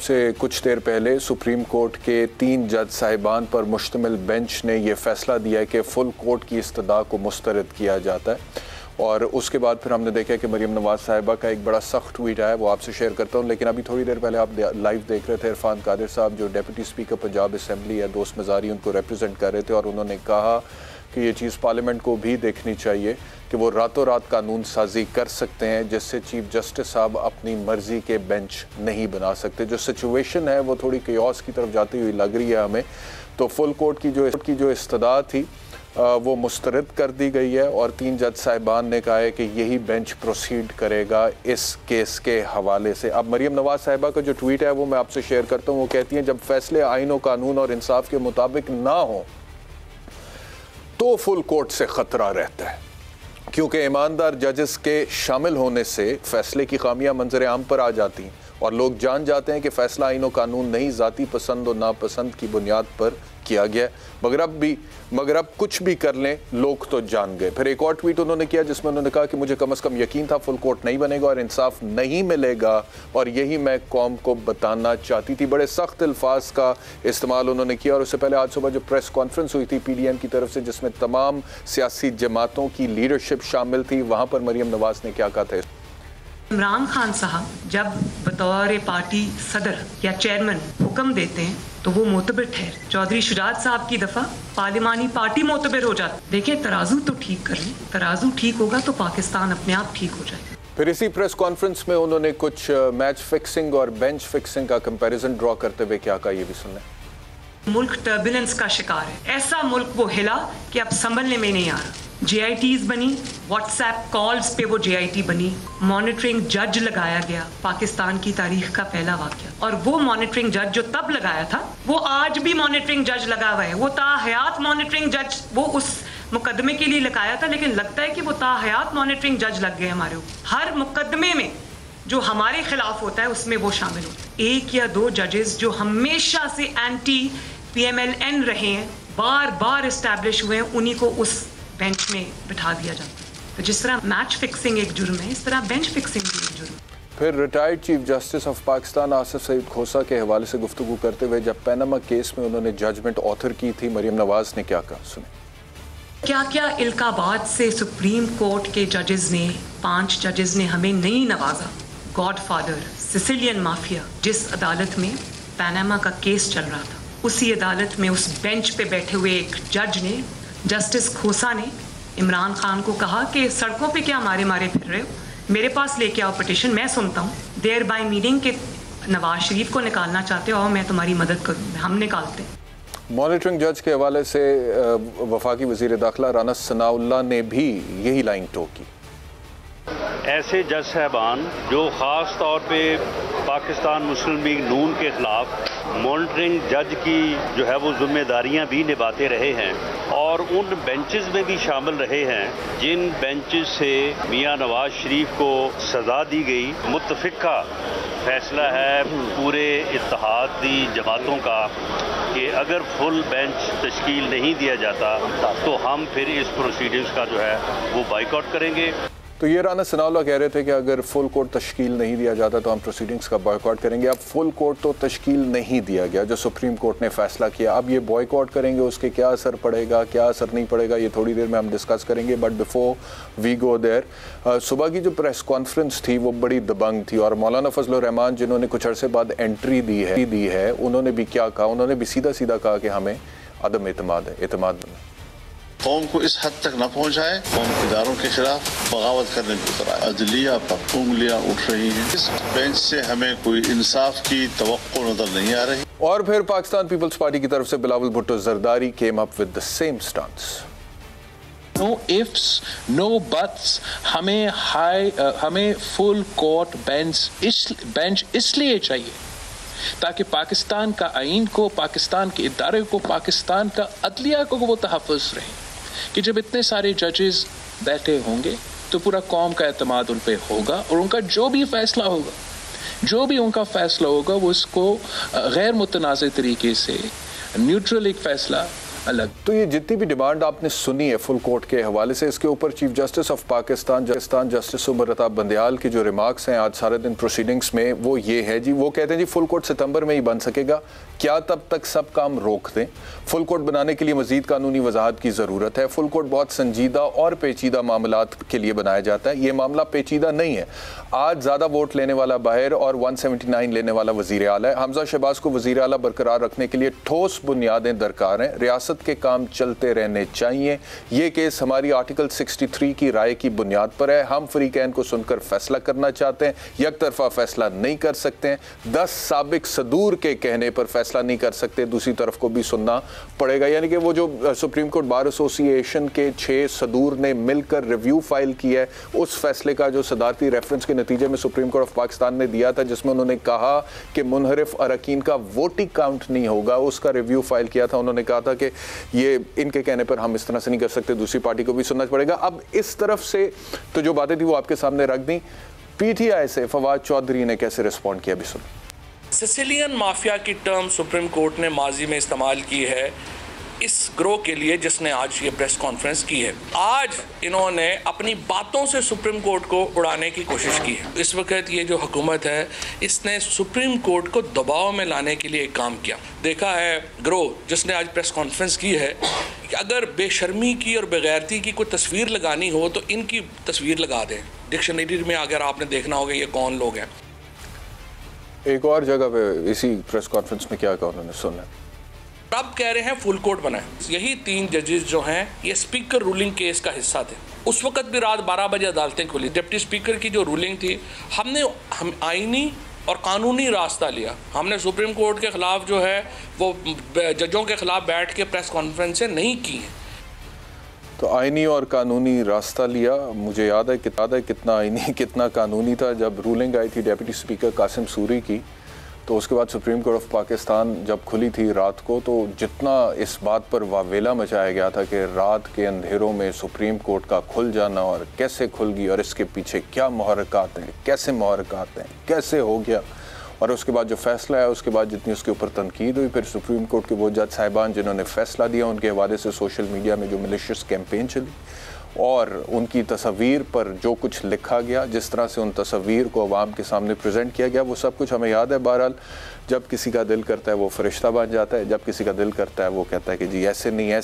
से कुछ देर पहले सुप्रीम कोर्ट के 3 जज साहिबान पर मुश्तमिल बेंच ने यह फैसला दिया है कि फुल कोर्ट की इस्तदा को मुस्तरद किया जाता है। और उसके बाद फिर हमने देखा कि मरीम नवाज साहिबा का एक बड़ा सख्त ट्वीट आया, वो आपसे शेयर करता हूँ। लेकिन अभी थोड़ी देर पहले आप लाइव देख रहे थे इरफान कादिर साहब जो डेप्यूटी स्पीकर पंजाब असम्बली है दोस्त मज़ारी, उनको रिप्रेजेंट कर रहे थे और उन्होंने कहा कि ये चीज़ पार्लियामेंट को भी देखनी चाहिए कि वो रातों रात कानून साजी कर सकते हैं जिससे चीफ जस्टिस साहब अपनी मर्ज़ी के बेंच नहीं बना सकते। जो सिचुएशन है वो थोड़ी केओस की तरफ जाती हुई लग रही है हमें। तो फुल कोर्ट की जो इस्तदा थी वो मुस्तरद कर दी गई है और 3 जज साहिबान ने कहा है कि यही बेंच प्रोसीड करेगा इस केस के हवाले से। अब मरीम नवाज साहिबा का जो ट्वीट है वो मैं आपसे शेयर करता हूँ। वो कहती हैं जब फैसले आईन व कानून और इंसाफ के मुताबिक ना हो तो फुल कोर्ट से ख़तरा रहता है, क्योंकि ईमानदार जजेस के शामिल होने से फैसले की खामियां मंजर आम पर आ जाती हैं और लोग जान जाते हैं कि फ़ैसला आईन व कानून नहीं ज़ाती पसंद और नापसंद की बुनियाद पर किया गया। मगर अब कुछ भी कर लें लोग तो जान गए। फिर एक और ट्वीट उन्होंने किया जिसमें उन्होंने कहा कि मुझे कम से कम यकीन था फुल कोर्ट नहीं बनेगा और इंसाफ नहीं मिलेगा और यही मैं कौम को बताना चाहती थी। बड़े सख्त अल्फाज का इस्तेमाल उन्होंने किया। और उससे पहले आज सुबह जो प्रेस कॉन्फ्रेंस हुई थी PDM की तरफ से जिसमें तमाम सियासी जमातों की लीडरशिप शामिल थी, वहाँ पर मरीम नवाज ने क्या कहा था। इमरान खान साहब जब बतौर पार्टी सदर या चेयरमैन हुक्म देते हैं तो वो मोतबर ठहरे। चौधरी शुजात साहब की दफा पार्लिमानी पार्टी मोतबर हो जाती। देखिए तराजू तो ठीक कर लें, तराजू ठीक होगा तो पाकिस्तान अपने आप ठीक हो जाए। फिर इसी प्रेस कॉन्फ्रेंस में उन्होंने कुछ मैच फिक्सिंग और बेंच फिक्सिंग का कंपैरिजन ड्रॉ करते हुए क्या कहा, ये भी सुनने। मुल्क टर्बुलेंस का शिकार है। ऐसा मुल्क वो हिला कि अब संभलने में नहीं आ रहा। JITs बनी, व्हाट्सएप कॉल्स पे वो JIT बनी, मॉनिटरिंग जज लगाया गया, पाकिस्तान की तारीख का पहला वाक़या। और वो मॉनिटरिंग जज जो तब लगाया था वो आज भी मॉनिटरिंग जज लगा हुआ है। वो ताहयात मॉनिटरिंग जज वो उस मुकदमे के लिए लगाया था, लेकिन लगता है कि वो ताहयात मॉनिटरिंग जज लग गए हमारे ऊपर। हर मुकदमे में जो हमारे खिलाफ होता है उसमें वो शामिल होते हैं। 1 या 2 जजेस जो हमेशा से एंटी PMLN रहे हैं, बार बार इस्टेब्लिश हुए हैं, उन्हीं को उस बेंच में बिठा दिया जाता है। तो जिस तरह मैच फिक्सिंग एक जुर्म है, इस तरह बेंच फिक्सिंग भी एक जुर्म है। फिर retired chief justice of Pakistan Asif Saeed Khosa के हवाले से गुफ्तगू करते हुए जब पैनामा केस में उन्होंने जजमेंट ऑथर की थी, मरीम नवाज ने क्या कहा, सुने। क्या क्या इल्काबाद से सुप्रीम कोर्ट के जजेस ने, 5 जजेस ने हमें नहीं नवाजा। गॉडफादर, सिसिलियन माफिया, जिस अदालत में पैनामा का केस चल रहा था, उसी अदालत में उस बेंच पे बैठे हुए एक जज ने, जस्टिस खोसा ने, इमरान खान को कहा कि सड़कों पे क्या मारे मारे फिर रहे हो, मेरे पास लेके आओ पिटिशन, मैं सुनता हूँ। देयर बाय मीनिंग के नवाज शरीफ को निकालना चाहते हो, मैं तुम्हारी मदद करूँ, हम निकालते हैं। मॉनिटरिंग जज के हवाले से वफाकी वजीर दाखिला राना सनाउल्लाह ने भी यही लाइन टोकी। ऐसे जज साहबान जो ख़ास तौर पे पाकिस्तान मुस्लिम लीग नून के ख़िलाफ़ मॉनिटरिंग जज की जो है वो जिम्मेदारियां भी निभाते रहे हैं और उन बेंचेस में भी शामिल रहे हैं जिन बेंचेस से मियां नवाज शरीफ को सज़ा दी गई। मुत्तफ़िका फैसला है पूरे इत्तेहादी जमातों का कि अगर फुल बेंच तश्कील नहीं दिया जाता तो हम फिर इस प्रोसीडिंग्स का जो है वो बाइकआउट करेंगे। तो ये राना सनाउल्लाह कह रहे थे कि अगर फुल कोर्ट तश्कील नहीं दिया जाता तो हम प्रोसीडिंग्स का बॉयकॉट करेंगे। अब फुल कोर्ट तो तश्कील नहीं दिया गया जो सुप्रीम कोर्ट ने फैसला किया, अब ये बॉयकॉट करेंगे, उसके क्या असर पड़ेगा, क्या असर नहीं पड़ेगा, ये थोड़ी देर में हम डिस्कस करेंगे। But before we go there, सुबह की जो प्रेस कॉन्फ्रेंस थी वो बड़ी दबंग थी और मौलाना फजल रहमान जिन्होंने कुछ अरसे बाद एंट्री दी है उन्होंने भी क्या कहा, उन्होंने भी सीधा सीधा कहा कि हमें अदम एतमाद है, एतमाद नहीं। कौम को इस हद तक न पहुंचाए, कौम के इदारों के खिलाफ बगावत करने की तरह अदलिया पर उंगलियां उठ रही हैं। इस बेंच से हमें कोई इंसाफ की तवक्को नजर नहीं आ रही। और फिर पाकिस्तान पीपल्स पार्टी की तरफ से Bilawal Bhutto Zardari came up with the same stance. No ifs no buts, हमें फुल कोर्ट बेंच इसलिए चाहिए ताकि पाकिस्तान का आइन को, पाकिस्तान के इदारे को, पाकिस्तान का अदलिया को वो तहफ़्फ़ुज़ रहे कि जब इतने सारे जजेस बैठे होंगे तो पूरा कौम का एतमाद उन पे होगा और उनका जो भी फैसला होगा वो उसको गैर मुतनाज़ तरीके से न्यूट्रल एक फैसला अलग। तो ये जितनी भी डिमांड आपने सुनी है फुल कोर्ट के हवाले से, इसके ऊपर chief justice of Pakistan justice Umar Ata Bandial की जो रिमार्क्स हैं आज सारे दिन प्रोसीडिंग्स में, वो ये है जी, वो कहते हैं जी फुल कोर्ट सितंबर में ही बन सकेगा, क्या तब तक सब काम रोक दें? फुल कोर्ट बनाने के लिए मजीद कानूनी वजाहत की ज़रूरत है। फुल कोर्ट बहुत संजीदा और पेचीदा मामलात के लिए बनाया जाता है, ये मामला पेचीदा नहीं है। आज ज़्यादा वोट लेने वाला बाहर और 179 लेने वाला वज़ीर आला है। हमजा शहबाज को वज़ीर आला बरकरार रखने के लिए ठोस बुनियादें दरकार हैं, रियासत के काम चलते रहने चाहिए। ये केस हमारी आर्टिकल 63 की राय की बुनियाद पर है। हम फरीकैन को सुनकर फैसला करना चाहते हैं, एक तरफा फैसला नहीं कर सकते हैं। 10 साबिक सदूर के कहने पर फैसला नहीं कर सकते, दूसरी तरफ को भी सुनना पड़ेगा। यानी कि वो जो सुप्रीम कोर्ट बार एसोसिएशन के 6 सदूर ने मिलकर रिव्यू फाइल किया है, उस फैसले का जो सदारती रेफरेंस के नतीजे में सुप्रीम कोर्ट ऑफ पाकिस्तान ने दिया था, जिसमें उन्होंने कहा कि मुनहरिफ अरकान का वोटिंग काउंट नहीं होगा, उसका रिव्यू फाइल किया था। उन्होंने कहा था कि ये इनके कहने पर हम इस तरह से नहीं कर सकते, दूसरी पार्टी को भी सुनना पड़ेगा। अब इस तरफ से तो जो बातें थी वो आपके सामने रख दी। पीटीआई से फवाद चौधरी ने कैसे रिस्पॉन्ड किया भी सुन। सिसिलियन माफिया की टर्म सुप्रीम कोर्ट ने माजी में इस्तेमाल की है इस ग्रोह के लिए जिसने आज ये प्रेस कॉन्फ्रेंस की है। आज इन्होंने अपनी बातों से सुप्रीम कोर्ट को उड़ाने की कोशिश की है। इस वक्त ये जो हुकूमत है इसने सुप्रीम कोर्ट को दबाव में लाने के लिए एक काम किया। देखा है ग्रोह जिसने आज प्रेस कॉन्फ्रेंस की है कि अगर बेशर्मी की और बेगैरती की कोई तस्वीर लगानी हो तो इनकी तस्वीर लगा दें। डिक्शनरी में अगर आपने देखना होगा ये कौन लोग हैं। एक और जगह पे इसी प्रेस कॉन्फ्रेंस में क्या कहा उन्होंने, सुनना। अब कह रहे हैं फुल कोर्ट बनाए। यही 3 जजेस जो हैं ये स्पीकर रूलिंग केस का हिस्सा थे। उस वक्त भी रात 12 बजे अदालतें खुली। डिप्टी स्पीकर की जो रूलिंग थी हम आईनी और कानूनी रास्ता लिया। हमने सुप्रीम कोर्ट के खिलाफ जो है वो जजों के खिलाफ बैठ के प्रेस कॉन्फ्रेंसें नहीं की हैं। तो आईनी और कानूनी रास्ता लिया। मुझे याद है कितना आईनी कितना कानूनी था। जब रूलिंग आई थी डेप्यूटी स्पीकर कासिम सूरी की, तो उसके बाद सुप्रीम कोर्ट ऑफ पाकिस्तान जब खुली थी रात को, तो जितना इस बात पर वावेला मचाया गया था कि रात के अंधेरों में सुप्रीम कोर्ट का खुल जाना और कैसे खुल गई और इसके पीछे क्या मुहर्रिकात हैं, कैसे मुहर्रिकात हैं, कैसे हो गया, और उसके बाद जो फैसला है उसके बाद जितनी उसके ऊपर तनकीद हुई, फिर सुप्रीम कोर्ट के वो जज साहिबान जिन्होंने फैसला दिया उनके हवाले से सोशल मीडिया में जो मिलिशियस कैंपेन चली और उनकी तस्वीर पर जो कुछ लिखा गया, जिस तरह से उन तस्वीर को अवाम के सामने प्रेजेंट किया गया, वो सब कुछ हमें याद है। बहरहाल जब किसी का दिल करता है वो फरिश्ता बन जाता है, जब किसी का दिल करता है वो कहता है कि जी ऐसे नहीं, ऐसे